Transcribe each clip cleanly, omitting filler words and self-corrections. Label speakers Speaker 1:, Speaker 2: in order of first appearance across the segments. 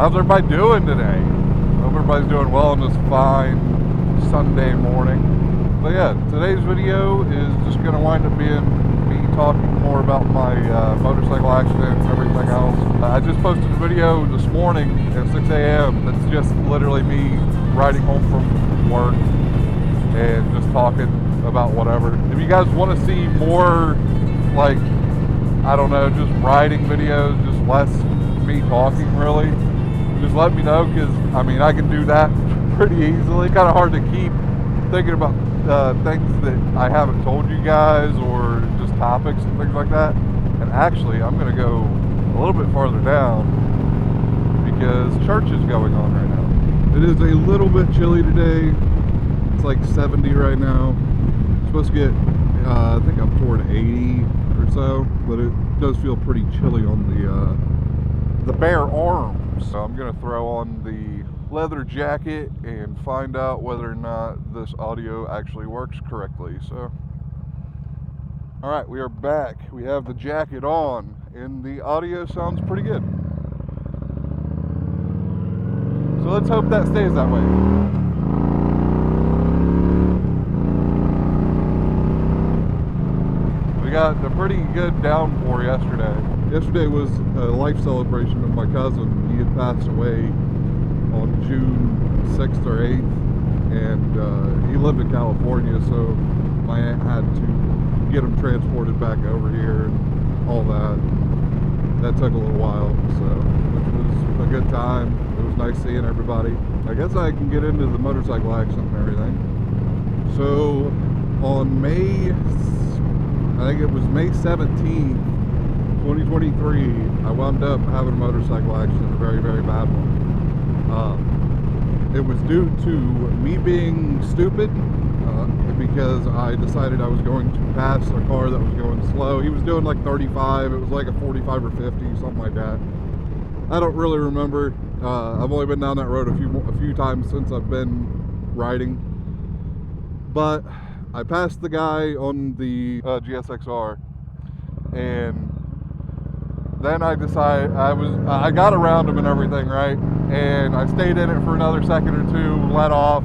Speaker 1: How's everybody doing today? Hope everybody's doing well on this fine Sunday morning. But yeah, today's video is just going to wind up being me talking more about my motorcycle accident and everything else. I just posted a video this morning at 6 a.m. that's just literally me riding home from work and just talking about whatever. If you guys want to see more, like, I don't know, just riding videos, just less me talking really, just let me know, because I mean I can do that pretty easily. Kind of hard to keep thinking about things that I haven't told you guys, or just topics and things like that. And actually I'm going to go a little bit farther down because church is going on right now. It is a little bit chilly today. It's like 70 right now. It's supposed to get I think I'm toward 80 or so, but it does feel pretty chilly on the bare arms. So I'm gonna throw on the leather jacket and find out whether or not this audio actually works correctly. So, all right, we are back. We have the jacket on, and the audio sounds pretty good. So let's hope that stays that way. We got a pretty good downpour yesterday. Yesterday was a life celebration of my cousin. He had passed away on June 6th or 8th, and he lived in California, so my aunt had to get him transported back over here and all that. That took a little while, so which was a good time. It was nice seeing everybody. I guess I can get into the motorcycle accident and everything. So on I think it was May 17th, 2023, I wound up having a motorcycle accident, a very, very bad one. It was due to me being stupid, because I decided I was going to pass a car that was going slow. He was doing like 35, it was like a 45 or 50, something like that. I don't really remember. I've only been down that road a few times since I've been riding. But I passed the guy on the GSXR, and then I decided I got around him and everything, right? And I stayed in it for another second or two, let off.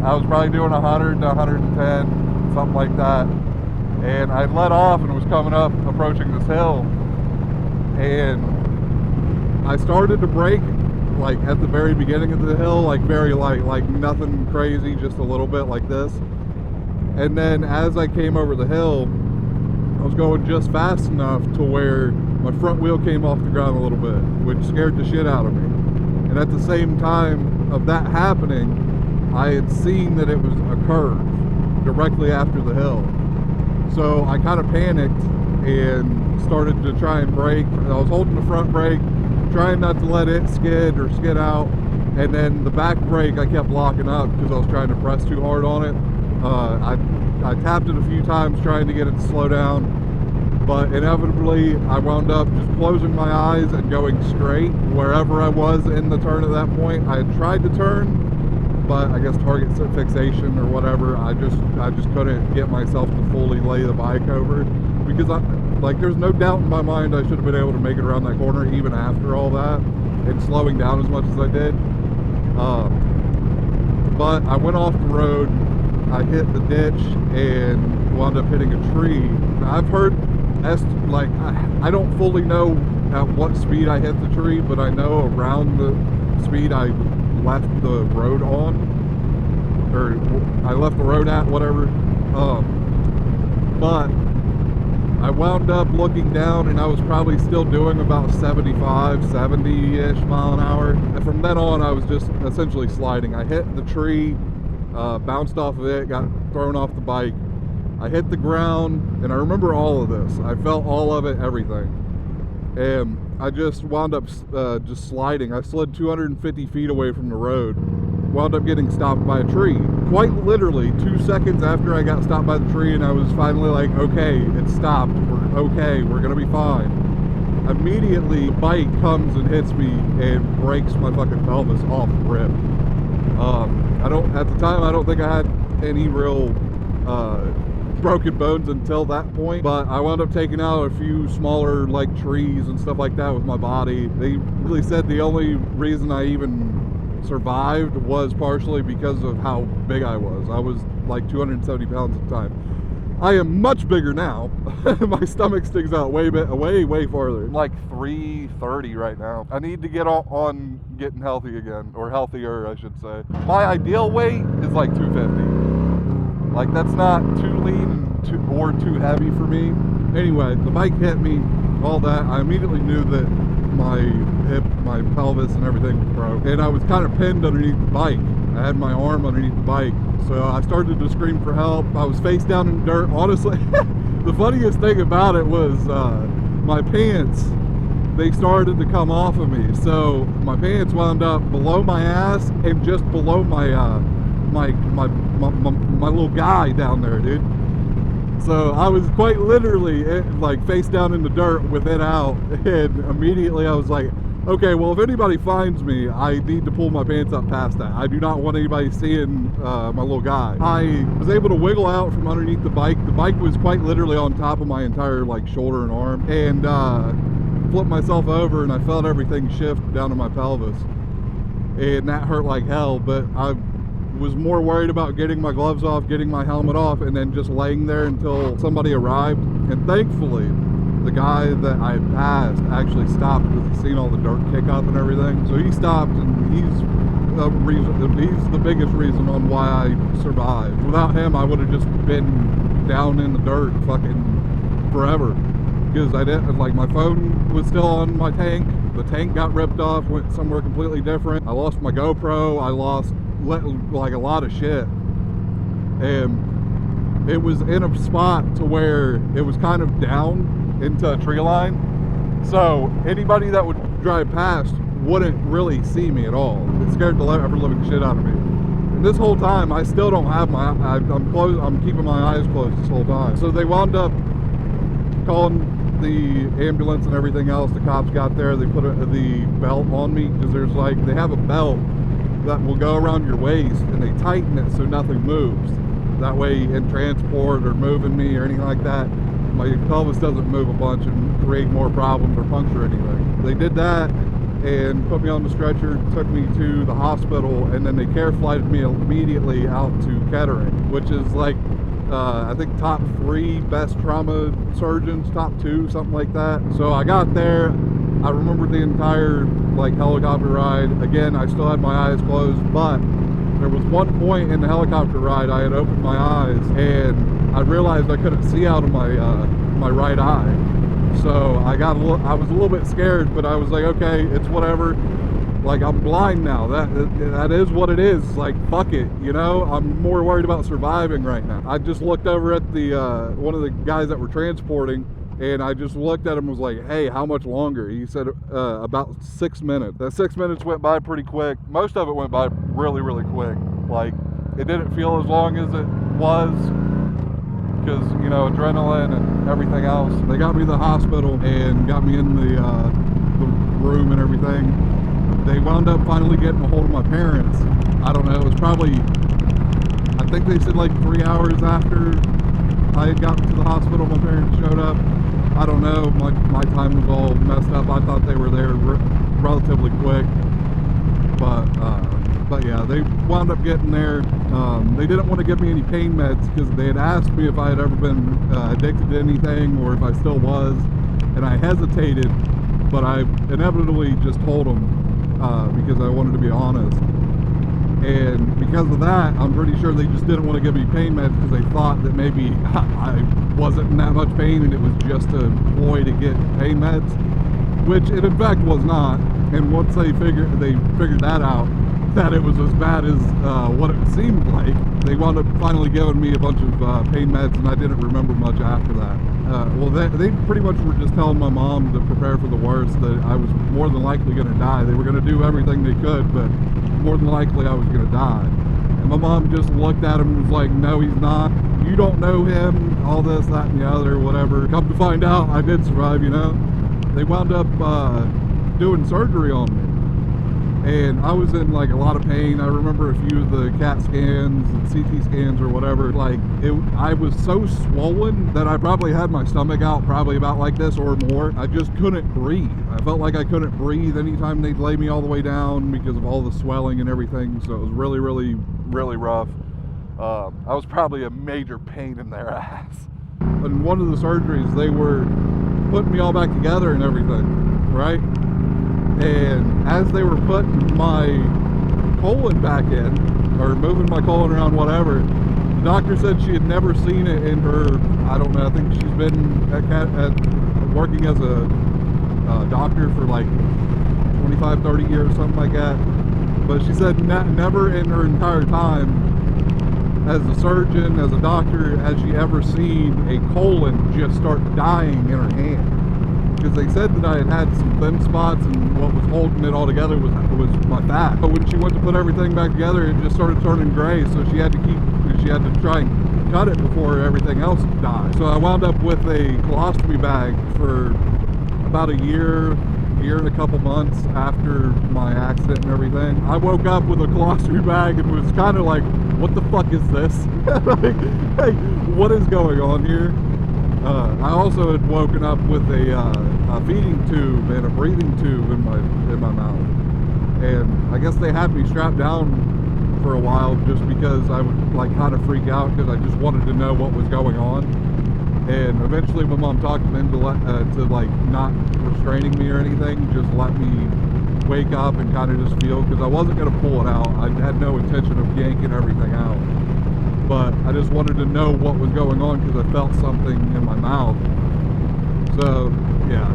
Speaker 1: I was probably doing 100 to 110, something like that. And I let off and was coming up, approaching this hill. And I started to brake, like at the very beginning of the hill, like very light, like nothing crazy, just a little bit like this. And then as I came over the hill, I was going just fast enough to where my front wheel came off the ground a little bit, which scared the shit out of me. And at the same time of that happening, I had seen that it was a curve directly after the hill. So I kind of panicked and started to try and brake. I was holding the front brake, trying not to let it skid or skid out. And then the back brake I kept locking up because I was trying to press too hard on it. I tapped it a few times trying to get it to slow down, but inevitably I wound up just closing my eyes and going straight wherever I was in the turn at that point. I had tried to turn, but I guess target fixation or whatever, I just couldn't get myself to fully lay the bike over, because there's no doubt in my mind I should have been able to make it around that corner even after all that and slowing down as much as I did. But I went off the road, I hit the ditch and wound up hitting a tree. I've heard, I don't fully know at what speed I hit the tree, but I know around the speed I left the road on, or I left the road at, whatever. But I wound up looking down and I was probably still doing about 75, 70-ish mile an hour. And from then on, I was just essentially sliding. I hit the tree, bounced off of it, got thrown off the bike. I hit the ground, and I remember all of this. I felt all of it, everything. And I just wound up just sliding. I slid 250 feet away from the road. Wound up getting stopped by a tree. Quite literally 2 seconds after I got stopped by the tree, and I was finally like, okay, it's stopped. We're okay. We're gonna be fine. Immediately, the bike comes and hits me and breaks my fucking pelvis off the rip. At the time, I don't think I had any real broken bones until that point, but I wound up taking out a few smaller like trees and stuff like that with my body. They really said the only reason I even survived was partially because of how big I was. I was like 270 pounds at the time. I am much bigger now. My stomach sticks out way farther. I'm like 330 right now. I need to get on getting healthy again, or healthier, I should say. My ideal weight is like 250. Like, that's not too lean or too heavy for me. Anyway, the bike hit me, all that. I immediately knew that my hip, my pelvis, and everything was broke. And I was kind of pinned underneath the bike. I had my arm underneath the bike. So I started to scream for help. I was face down in the dirt. Honestly, the funniest thing about it was my pants, they started to come off of me. So my pants wound up below my ass and just below my my little guy down there, dude. So I was quite literally like face down in the dirt with it out, and immediately I was like, okay, well, if anybody finds me, I need to pull my pants up past that. I do not want anybody seeing my little guy. I was able to wiggle out from underneath the bike. The bike was quite literally on top of my entire like shoulder and arm, and flipped myself over, and I felt everything shift down to my pelvis, and that hurt like hell. But I was more worried about getting my gloves off, getting my helmet off, and then just laying there until somebody arrived. And thankfully, the guy that I had passed actually stopped because he's seen all the dirt kick up and everything. So he stopped, and he's the biggest reason on why I survived. Without him, I would have just been down in the dirt fucking forever. Because I didn't, like, my phone was still on my tank. The tank got ripped off, went somewhere completely different. I lost my GoPro. I lost like a lot of shit. And it was in a spot to where it was kind of down into a tree line, so anybody that would drive past wouldn't really see me at all. It scared the ever-living shit out of me. And this whole time, I still don't have my, I'm keeping my eyes closed this whole time. So they wound up calling the ambulance and everything else. The cops got there. They put the belt on me, because there's like, they have a belt that will go around your waist, and they tighten it so nothing moves. That way, in transport or moving me or anything like that, my pelvis doesn't move a bunch and create more problems or puncture anything. They did that and put me on the stretcher, took me to the hospital, and then they care flighted me immediately out to Kettering, which is like, I think top 3 best trauma surgeons, top 2, something like that. So I got there. I remember the entire like helicopter ride. Again, I still had my eyes closed, but there was one point in the helicopter ride I had opened my eyes, and I realized I couldn't see out of my my right eye. So I was a little bit scared, but I was like, okay, it's whatever. Like, I'm blind now. That is what it is. Like, fuck it, you know? I'm more worried about surviving right now. I just looked over at the one of the guys that were transporting, and I just looked at him and was like, hey, how much longer? He said about 6 minutes. That 6 minutes went by pretty quick. Most of it went by really, really quick. Like, it didn't feel as long as it was, because, you know, adrenaline and everything else. They got me to the hospital and got me in the room and everything. They wound up finally getting a hold of my parents. I don't know, it was probably, I think they said like 3 hours after I had gotten to the hospital, my parents showed up. I don't know, my time was all messed up. I thought they were there relatively quick. But yeah, they wound up getting there. They didn't want to give me any pain meds, because they had asked me if I had ever been addicted to anything, or if I still was. And I hesitated, but I inevitably just told them, because I wanted to be honest. And because of that, I'm pretty sure they just didn't want to give me pain meds, because they thought that maybe I wasn't in that much pain and it was just a ploy to get pain meds, which it in fact was not. And once they figured that out, that it was as bad as what it seemed like, they wound up finally giving me a bunch of pain meds, and I didn't remember much after that. Well, they pretty much were just telling my mom to prepare for the worst, that I was more than likely going to die. They were going to do everything they could, but more than likely I was going to die. And my mom just looked at him and was like, no, he's not. You don't know him, all this, that, and the other, whatever. Come to find out, I did survive, you know. They wound up doing surgery on me. and I was in like a lot of pain. I remember a few of the CAT scans and CT scans or whatever. Like I was so swollen that I probably had my stomach out probably about like this or more. I just couldn't breathe. I felt like I couldn't breathe anytime they'd lay me all the way down because of all the swelling and everything. So it was really, really, really rough. I was probably a major pain in their ass. In one of the surgeries, they were putting me all back together and everything, right? And as they were putting my colon back in, or moving my colon around, whatever, the doctor said she had never seen it in her, I don't know, I think she's been working as a doctor for like 25, 30 years, something like that. But she said never in her entire time as a surgeon, as a doctor, has she ever seen a colon just start dying in her hand. Because they said that I had some thin spots, and what was holding it all together was my fat. But when she went to put everything back together, it just started turning gray, so she had to try and cut it before everything else died. So I wound up with a colostomy bag for about a year and a couple months after my accident and everything. I woke up with a colostomy bag and was kind of like, what the fuck is this? like, what is going on here? I also had woken up with a feeding tube and a breathing tube in my mouth, and I guess they had me strapped down for a while just because I would like kind of freak out because I just wanted to know what was going on. And eventually, my mom talked them into to like not restraining me or anything, just let me wake up and kind of just feel, because I wasn't going to pull it out. I had no intention of yanking everything out. But I just wanted to know what was going on because I felt something in my mouth. So yeah,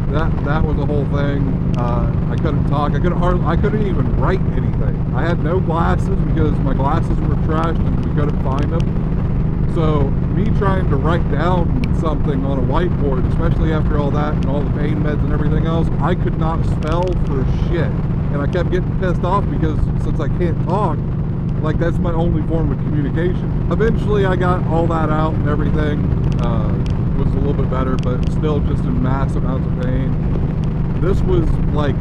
Speaker 1: that was the whole thing. I couldn't talk. I couldn't even write anything. I had no glasses because my glasses were trashed and we couldn't find them. So me trying to write down something on a whiteboard, especially after all that and all the pain meds and everything else, I could not spell for shit. And I kept getting pissed off because since I can't talk, like that's my only form of communication. Eventually I got all that out and everything, was a little bit better, but still just in mass amounts of pain. This was like,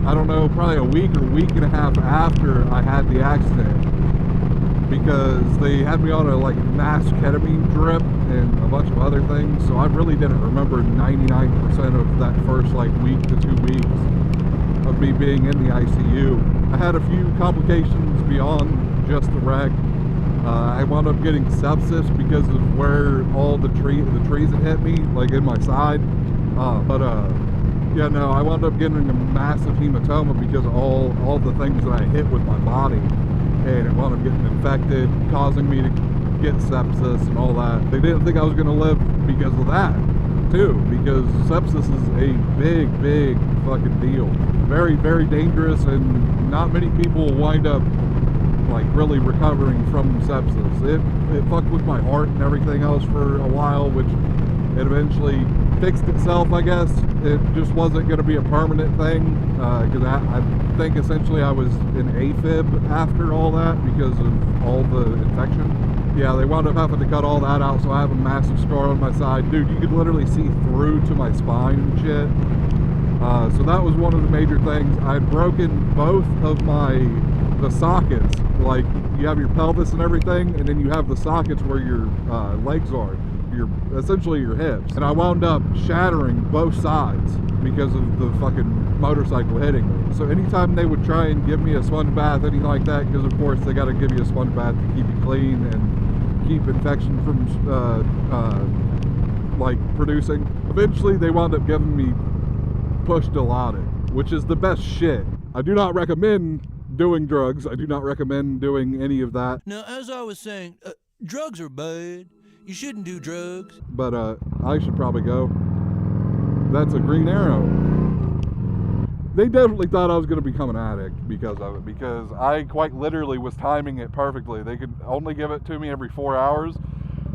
Speaker 1: I don't know, probably a week or week and a half after I had the accident, because they had me on a like mass ketamine drip and a bunch of other things, so I really didn't remember 99% of that first like week to 2 weeks of me being in the ICU. I had a few complications beyond just the wreck. I wound up getting sepsis because of where all the trees had hit me, like in my side. Yeah, no, I wound up getting a massive hematoma because of all the things that I hit with my body, and it wound up getting infected, causing me to get sepsis and all that. They didn't think I was going to live because of that, too, because sepsis is a big fucking deal. Very, very dangerous, and not many people wind up like really recovering from sepsis. It fucked with my heart and everything else for a while, which it eventually fixed itself, I guess. It just wasn't going to be a permanent thing, because I think essentially I was in AFib after all that because of all the infection. Yeah, they wound up having to cut all that out, so I have a massive scar on my side. Dude, you could literally see through to my spine and shit. So that was one of the major things. I'd broken both of the sockets. Like, you have your pelvis and everything, and then you have the sockets where your legs are, essentially your hips. And I wound up shattering both sides because of the fucking motorcycle hitting me. So anytime they would try and give me a sponge bath, anything like that, because of course they got to give you a sponge bath to keep you clean and keep infection from like producing. Eventually they wound up giving me push Dilaudid, which is the best shit. I do not recommend doing drugs. I do not recommend doing any of that.
Speaker 2: Now, as I was saying, drugs are bad. You shouldn't do drugs.
Speaker 1: But I should probably go. That's a green arrow. They definitely thought I was going to become an addict because of it, because I quite literally was timing it perfectly. They could only give it to me every 4 hours.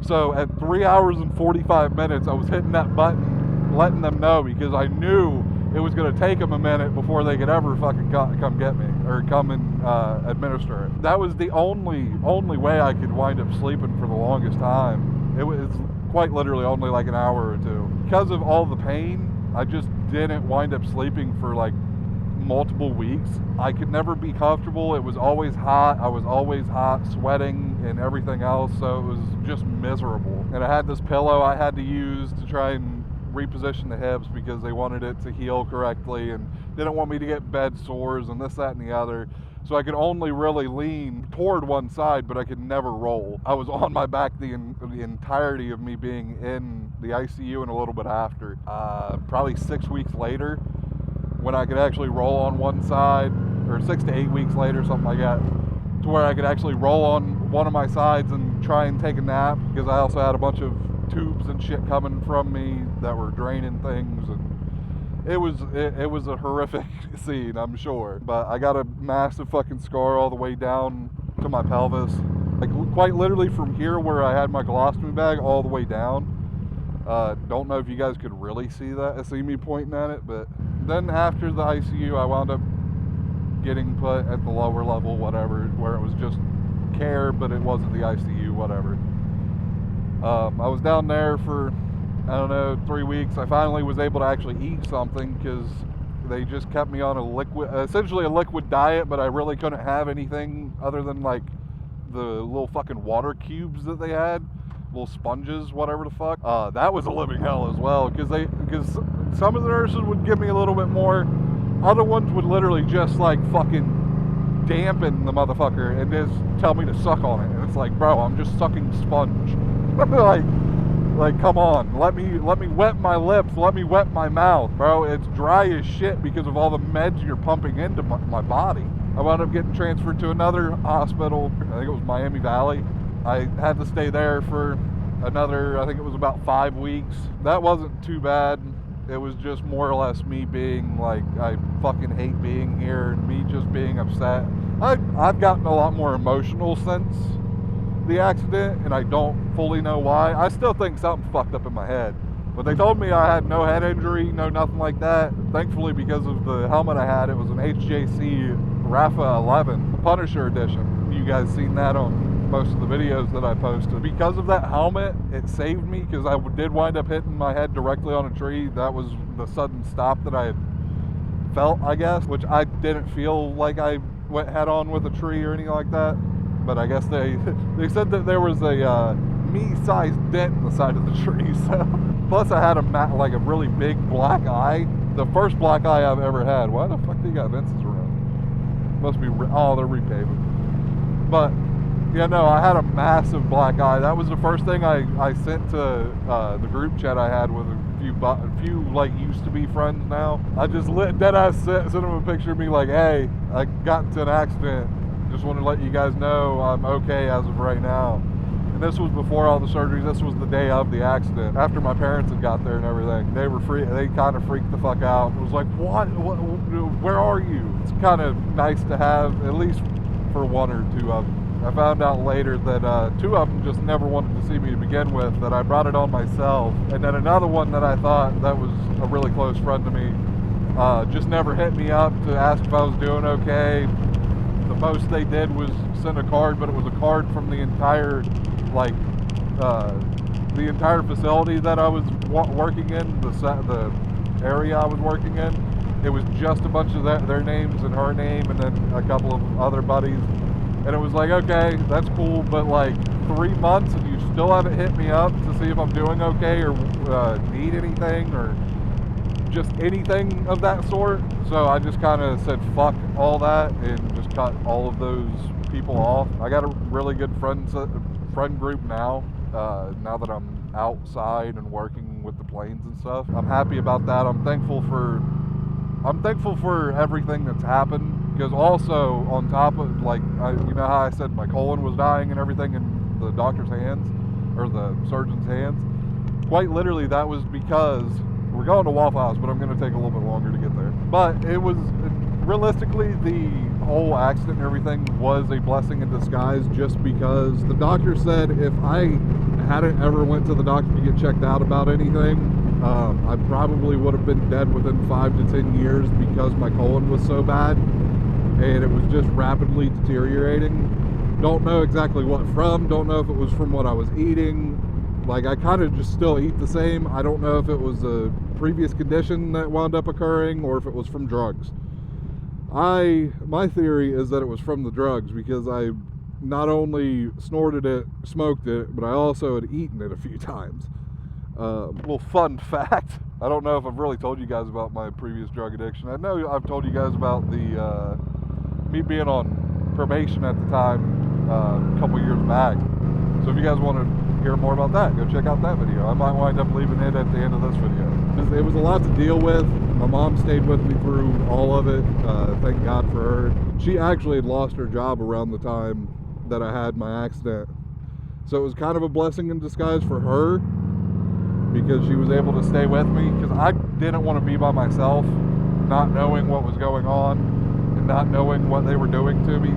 Speaker 1: So at 3 hours and 45 minutes, I was hitting that button, letting them know, because I knew it was going to take them a minute before they could ever fucking come get me or come and administer it. That was the only way I could wind up sleeping for the longest time. It was quite literally only like an hour or two. Because of all the pain, I just didn't wind up sleeping for like multiple weeks. I could never be comfortable. It was always hot. I was always hot, sweating and everything else, so it was just miserable. And I had this pillow I had to use to try and reposition the hips because they wanted it to heal correctly and didn't want me to get bed sores and this, that, and the other. So I could only really lean toward one side, but I could never roll. I was on my back the entirety of me being in the ICU and a little bit after. Probably 6 weeks later, when I could actually roll on one side, or 6 to 8 weeks later, something like that, to where I could actually roll on one of my sides and try and take a nap, because I also had a bunch of tubes and shit coming from me that were draining things, and it was a horrific scene, I'm sure. But I got a massive fucking scar all the way down to my pelvis, like quite literally from here where I had my colostomy bag all the way down. Don't know if you guys could really see me pointing at it, but then after the ICU, I wound up getting put at the lower level, whatever, where it was just care, but it wasn't the ICU, whatever. I was down there for, I don't know, 3 weeks. I finally was able to actually eat something because they just kept me on essentially a liquid diet, but I really couldn't have anything other than like the little fucking water cubes that they had, little sponges, whatever the fuck. That was a living hell as well, because some of the nurses would give me a little bit more, other ones would literally just like fucking dampen the motherfucker and just tell me to suck on it, and it's like, bro, I'm just sucking sponge. like come on, let me wet my lips, let me wet my mouth, bro. It's dry as shit because of all the meds you're pumping into my body. I wound up getting transferred to another hospital. I think it was Miami Valley. I had to stay there for another, I think it was about 5 weeks. That wasn't too bad. It was just more or less me being like, I fucking hate being here, and me just being upset. I've gotten a lot more emotional since the accident, and I don't fully know why. I still think something fucked up in my head, but they told me I had no head injury, no nothing like that. Thankfully, because of the helmet I had, it was an HJC Rafa 11 Punisher edition. You guys seen that on most of the videos that I posted. Because of that helmet, it saved me, because I did wind up hitting my head directly on a tree. That was the sudden stop that I had felt, I guess, which I didn't feel like I went head on with a tree or anything like that. But I guess they said that there was a me-sized dent in the side of the tree. So plus I had a really big black eye, the first black eye I've ever had. Why the fuck do you got fences around? Must be they're repaving. But yeah, no, I had a massive black eye. That was the first thing I sent to the group chat I had with a few like used to be friends now. I just dead ass sent them a picture of me like, hey, I got into an accident. Just want to let you guys know I'm okay as of right now. And this was before all the surgeries. This was the day of the accident, after my parents had got there and everything. They were they kind of freaked the fuck out. It was like, what, where are you? It's kind of nice to have, at least for one or two of them. I found out later that 2 of them just never wanted to see me to begin with, that I brought it on myself. And then another one that I thought that was a really close friend to me just never hit me up to ask if I was doing okay. The most they did was send a card, but it was a card from the entire, the entire facility that I was working in, the area I was working in. It was just a bunch of their names and her name, and then a couple of other buddies. And it was like, okay, that's cool, but like 3 months and you still haven't hit me up to see if I'm doing okay or need anything or just anything of that sort. So I just kind of said fuck all that and just cut all of those people off. I got a really good friend group now that I'm outside and working with the planes and stuff. I'm happy about that. I'm thankful for everything that's happened, because also on top of, like, you know how I said my colon was dying and everything in the doctor's hands, or the surgeon's hands? Quite literally, that was because we're going to Waffle House, but I'm going to take a little bit longer to get there. But it was, realistically, the whole accident and everything was a blessing in disguise, just because the doctor said if I hadn't ever went to the doctor to get checked out about anything, I probably would have been dead within 5 to 10 years, because my colon was so bad and it was just rapidly deteriorating. Don't know exactly what from, don't know if it was from what I was eating. Like, I kind of just still eat the same. I don't know if it was a previous condition that wound up occurring or if it was from drugs. My theory is that it was from the drugs, because I not only snorted it, smoked it, but I also had eaten it a few times. Little fun fact, I don't know if I've really told you guys about my previous drug addiction. I know I've told you guys about the me being on probation at the time, a couple years back. So if you guys want to hear more about that, go check out that video. I might wind up leaving it at the end of this video. It was a lot to deal with. My mom stayed with me through all of it. Thank God for her. She actually had lost her job around the time that I had my accident. So it was kind of a blessing in disguise for her, because she was able to stay with me, because I didn't want to be by myself, not knowing what was going on and not knowing what they were doing to me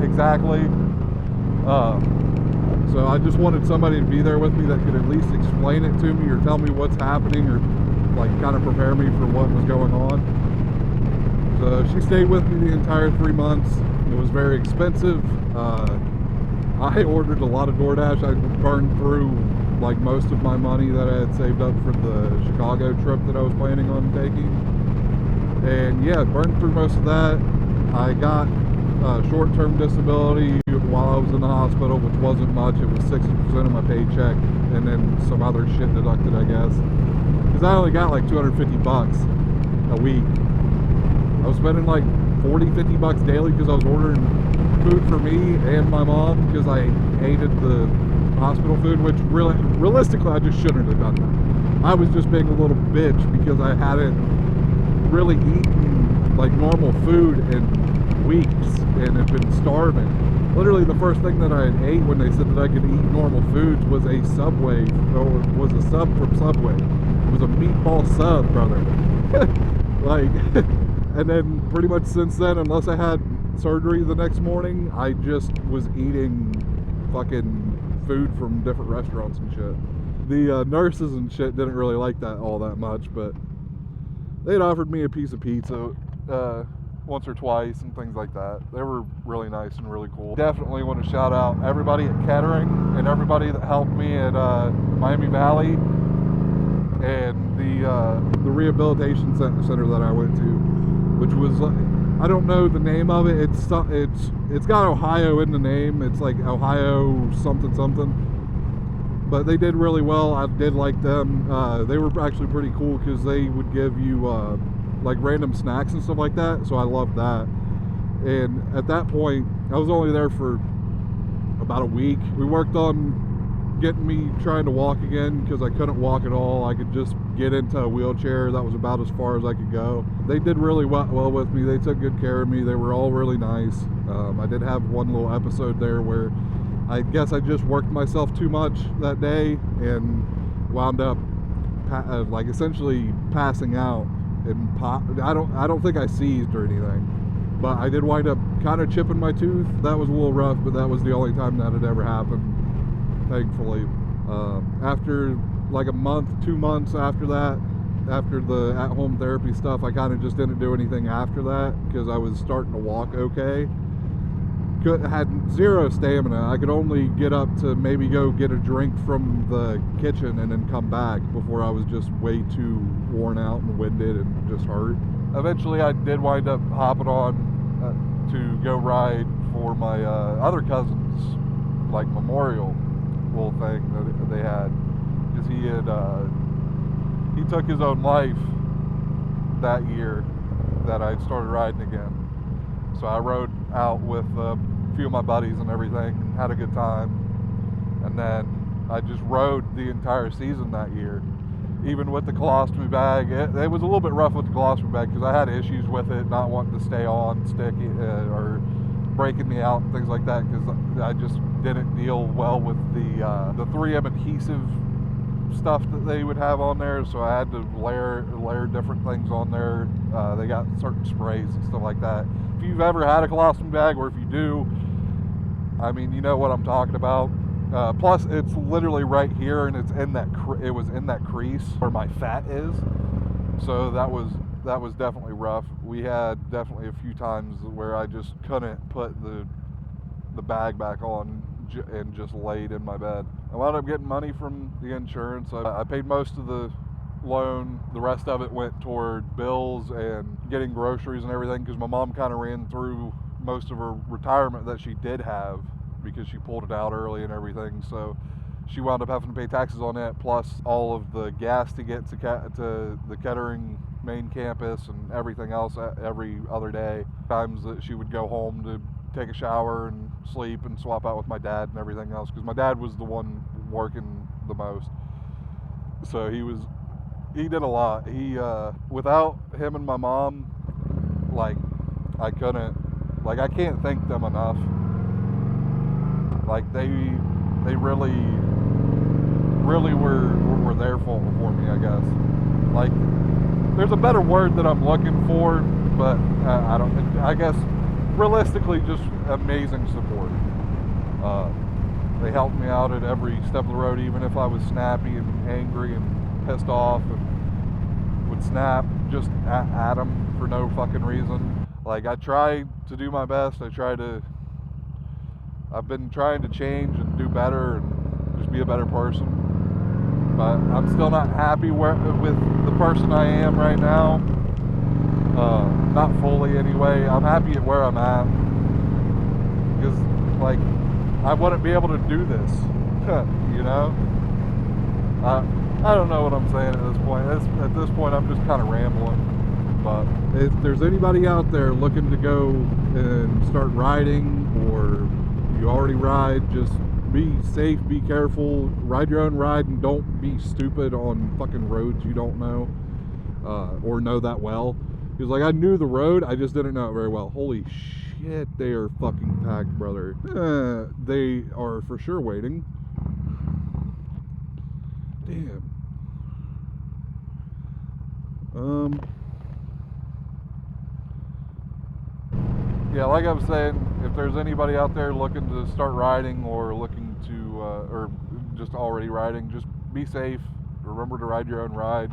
Speaker 1: exactly. So I just wanted somebody to be there with me that could at least explain it to me or tell me what's happening, or like kind of prepare me for what was going on. So she stayed with me the entire 3 months. It was very expensive. I ordered a lot of DoorDash. I burned through like most of my money that I had saved up for the Chicago trip that I was planning on taking. And yeah, burned through most of that. I got short-term disability while I was in the hospital, which wasn't much. It was 60% of my paycheck, and then some other shit deducted, I guess. Because I only got like 250 bucks a week. I was spending like 40, 50 bucks daily because I was ordering food for me and my mom, because I hated the hospital food, which realistically I just shouldn't have done that. I was just being a little bitch because I hadn't really eaten like normal food in weeks and had been starving. Literally the first thing that I ate when they said that I could eat normal foods was a Subway, or was a sub from Subway. It was a meatball sub, brother. Like, and then pretty much since then, unless I had surgery the next morning, I just was eating fucking food from different restaurants and shit. The nurses and shit didn't really like that all that much, but they'd offered me a piece of pizza once or twice and things like that. They were really nice and really cool. Definitely want to shout out everybody at Kettering and everybody that helped me at Miami Valley and the rehabilitation center that I went to, which was, I don't know the name of it. It's got Ohio in the name. It's like Ohio something something. But they did really well. I did like them. They were actually pretty cool because they would give you like random snacks and stuff like that. So I loved that. And at that point, I was only there for about a week. We worked on getting me trying to walk again because I couldn't walk at all. I could just get into a wheelchair. That was about as far as I could go. They did really well with me. They took good care of me. They were all really nice. I did have one little episode there where I guess I just worked myself too much that day and wound up like essentially passing out and I don't think I seized or anything, but I did wind up kind of chipping my tooth. That was a little rough, but that was the only time that had ever happened, thankfully. After like a month, 2 months after that, after the at-home therapy stuff, I kind of just didn't do anything after that because I was starting to walk okay. Had zero stamina. I could only get up to maybe go get a drink from the kitchen and then come back before I was just way too worn out and winded and just hurt. Eventually I did wind up hopping on to go ride for my other cousin's like memorial little thing that they had, because he took his own life that year that I started riding again. So I rode out with a few of my buddies and everything, had a good time, and then I just rode the entire season that year. Even with the colostomy bag, it was a little bit rough with the colostomy bag because I had issues with it not wanting to stay on, sticky, or breaking me out and things like that, because I just didn't deal well with the 3M adhesive stuff that they would have on there, so I had to layer different things on there. They got certain sprays and stuff like that. If you've ever had a colostomy bag, or if you do, I mean, you know what I'm talking about. Plus, it's literally right here, and it's in that it was in that crease where my fat is. So that was definitely rough. We had definitely a few times where I just couldn't put the bag back on and just laid in my bed. I wound up getting money from the insurance. I paid most of the loan. The rest of it went toward bills and getting groceries and everything, because my mom kind of ran through most of her retirement that she did have because she pulled it out early and everything. So she wound up having to pay taxes on it, plus all of the gas to get to the Kettering main campus and everything else every other day. Times that she would go home to take a shower and sleep and swap out with my dad and everything else, because my dad was the one working the most. So he did a lot. He without him and my mom, like, I can't thank them enough. Like, they really were there for me, I guess. Like, there's a better word that I'm looking for, but I guess realistically, just amazing support. They helped me out at every step of the road, even if I was snappy and angry and pissed off, and would snap just at them for no fucking reason. Like, I tried to do my best. I've been trying to change and do better and just be a better person. But I'm still not happy with the person I am right now. Not fully anyway. I'm happy at where I'm at. Because, like, I wouldn't be able to do this. You know? I don't know what I'm saying at this point. At this point, I'm just kind of rambling. But if there's anybody out there looking to go and start riding, or you already ride, just be safe, be careful, ride your own ride, and don't be stupid on fucking roads you don't know or know that well. Because, like, I knew the road, I just didn't know it very well. Holy shit, they are fucking packed, brother. They are for sure waiting. Damn. Yeah, like I was saying, if there's anybody out there looking to start riding, or looking to, or just already riding, just be safe. Remember to ride your own ride.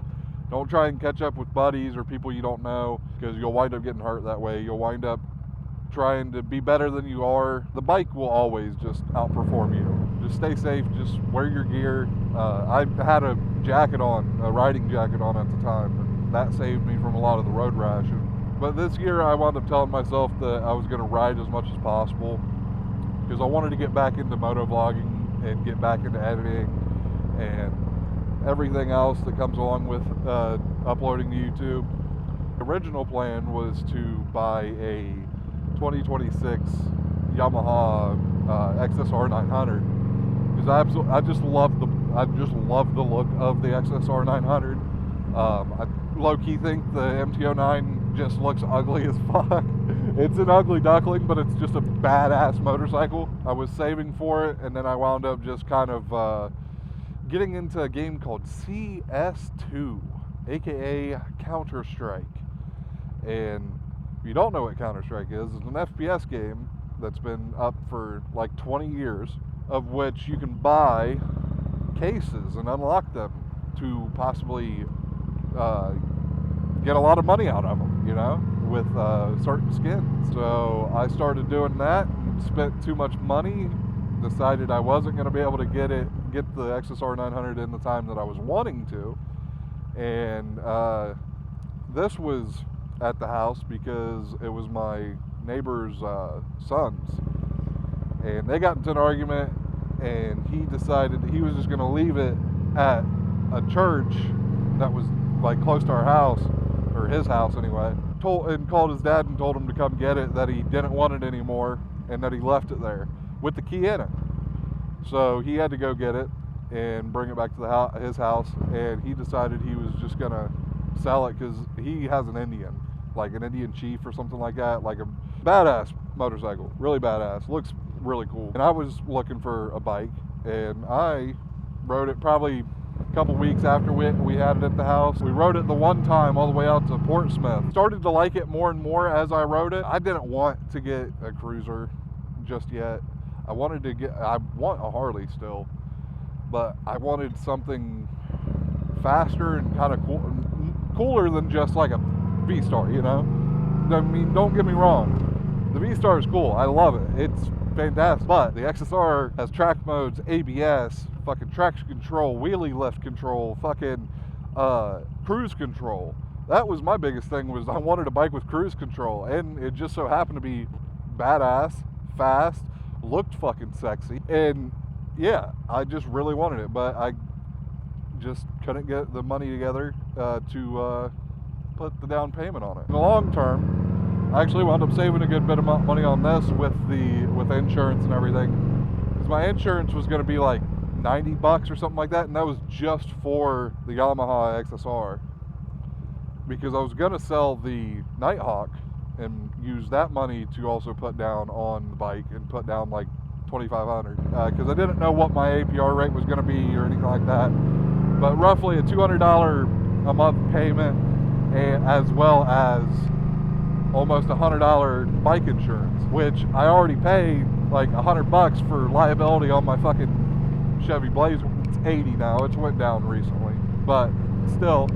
Speaker 1: Don't try and catch up with buddies or people you don't know, because you'll wind up getting hurt that way. You'll wind up trying to be better than you are. The bike will always just outperform you. Just stay safe, just wear your gear. I had a riding jacket on at the time, and that saved me from a lot of the road rash. But this year I wound up telling myself that I was going to ride as much as possible, because I wanted to get back into motovlogging and get back into editing and everything else that comes along with uploading to YouTube. The original plan was to buy a 2026 Yamaha XSR 900, because I just love the look of the XSR 900. I low-key think the MT-09 just looks ugly as fuck. It's an ugly duckling, but it's just a badass motorcycle. I was saving for it, and then I wound up just kind of getting into a game called CS2, aka Counter-Strike. And if you don't know what Counter-Strike is, it's an FPS game that's been up for like 20 years, of which you can buy cases and unlock them to possibly get a lot of money out of them, you know, with certain skins. So I started doing that and spent too much money, decided I wasn't going to be able to get the XSR 900 in the time that I was wanting to. And this was at the house because it was my neighbor's sons, and they got into an argument, and he decided that he was just going to leave it at a church that was like close to our house, or his house anyway. Called his dad and told him to come get it, that he didn't want it anymore, and that he left it there with the key in it. So he had to go get it and bring it back to his house, and he decided he was just gonna sell it because he has an Indian, like an Indian chief or something like that, like a badass motorcycle, really badass, looks really cool. And I was looking for a bike, and I rode it probably a couple weeks after we had it at the house. We rode it the one time all the way out to Portsmouth. Started to like it more and more as I rode it. I didn't want to get a cruiser just yet. I want a Harley still, but I wanted something faster and kind of cooler than just like a V-Star, you know? I mean, don't get me wrong, the V-Star is cool, I love it, it's fantastic, but the XSR has track modes, ABS, fucking traction control, wheelie lift control, fucking cruise control. that was my biggest thing, was I wanted a bike with cruise control, and it just so happened to be badass, fast, looked fucking sexy, and yeah, I just really wanted it, but I just couldn't get the money together to put the down payment on it. In the long term, I actually wound up saving a good bit of money on this with insurance and everything, because my insurance was going to be like $90 or something like that, and that was just for the Yamaha XSR, because I was going to sell the Nighthawk and use that money to also put down on the bike and put down like $2,500, because I didn't know what my APR rate was going to be or anything like that, but roughly a $200 a month payment, and as well as almost $100 bike insurance, which I already pay like $100 for liability on my fucking Chevy Blazer. It's 80 now, it's went down recently, but still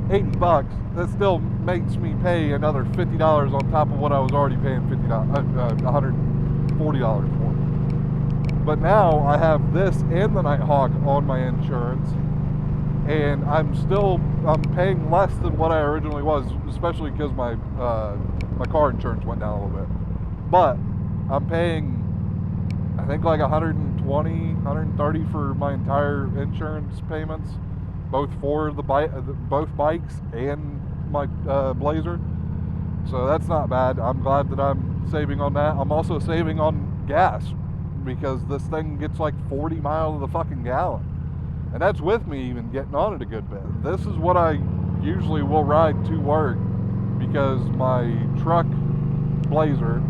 Speaker 1: $80, that still makes me pay another $50 on top of what I was already paying $140 for. But now I have this and the Nighthawk on my insurance, and I'm paying less than what I originally was, especially because my car insurance went down a little bit. But I'm paying, I think, like $120, $130 for my entire insurance payments, both for both bikes and my Blazer. So that's not bad. I'm glad that I'm saving on that. I'm also saving on gas, because this thing gets like 40 miles of the fucking gallon. And that's with me even getting on it a good bit. This is what I usually will ride to work, because my Blazer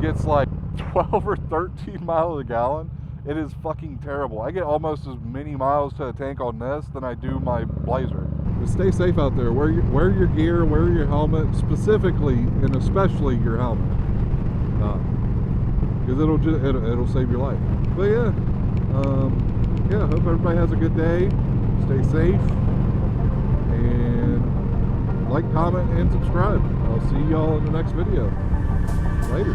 Speaker 1: gets like 12 or 13 miles a gallon. It is fucking terrible. I get almost as many miles to a tank on this than I do my Blazer. But stay safe out there. Wear your gear, wear your helmet, specifically and especially your helmet, because it'll save your life. But yeah, hope everybody has a good day. Stay safe, and like, comment, and subscribe. I'll see y'all in the next video. Later.